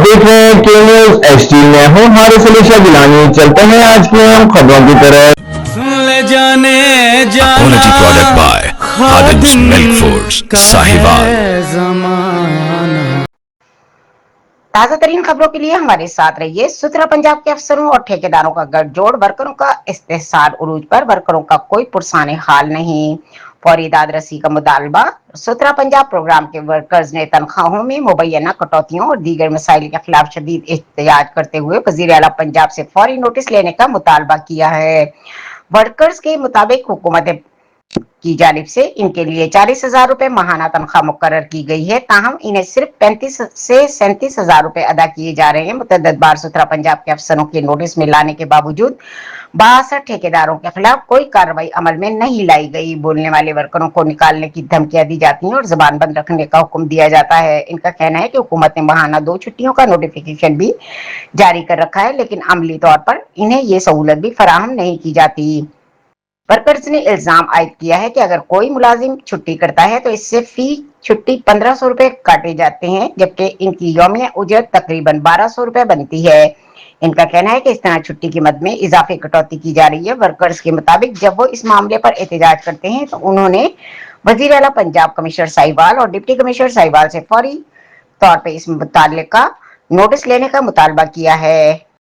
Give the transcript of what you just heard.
देख रहे हैं के न्यूज एचडी में हूँ हारिस अली शाह गिलानी। चलते हैं आज की अहम खबरों की तरफ। सुन ले जाने जाना Quality product by Khadim's Milk Foods, Sahiwal. जमाना। ताजा तरीन खबरों के लिए हमारे साथ रहिए। सुथरा पंजाब के अफसरों और ठेकेदारों का गठजोड़, वर्करों का इस्तेहसाल उरूज पर, वर्करों का कोई पुरसाने हाल नहीं। फौरी दाद रसी का मुतालबा। सुथरा पंजाब प्रोग्राम के वर्कर्स ने तनख्वाहों में मुबैना कटौतियों और दीगर मसाइल के खिलाफ शदीद एहतजाज करते हुए वजीर आला पंजाब से फौरी नोटिस लेने का मुतालबा किया है। वर्कर्स के मुताबिक हुकूमत की जानिब से इनके लिए 40,000 रुपए माहाना तनख्वाह मुकर्रर की गई है, ताहम इन्हें सिर्फ 35 से 37,000 रुपए अदा किए जा रहे हैं। मुतअद्दिद बार सुथरा पंजाब के अफसरों के नोटिस में लाने के बावजूद 62 ठेकेदारों के खिलाफ कोई कार्रवाई अमल में नहीं लाई गई। बोलने वाले वर्करों को निकालने की धमकियां दी जाती हैं और जबान बंद रखने का हुक्म दिया जाता है। इनका कहना है कि हुकूमत ने माहाना 2 छुट्टियों का नोटिफिकेशन भी जारी कर रखा है, लेकिन अमली तौर पर इन्हें ये सहूलत भी फराहम नहीं की जाती। वर्कर्स ने इल्जाम आयद किया है कि अगर कोई मुलाजिम छुट्टी करता है तो इससे फी छुट्टी 1500 रुपए काटे जाते हैं, जबकि इनकी यौमिया उजरत तकरीबन 1200 रुपए बनती है। इनका कहना है कि इस तरह छुट्टी की मद में इजाफे कटौती की जा रही है। वर्कर्स के मुताबिक जब वो इस मामले पर एहतजाज करते हैं तो उन्होंने वजीर आला पंजाब कमिश्नर साहिवाल और डिप्टी कमिश्नर साहिवाल से फौरी तौर पर इस मुताल्लिका नोटिस लेने का मुतालबा किया है।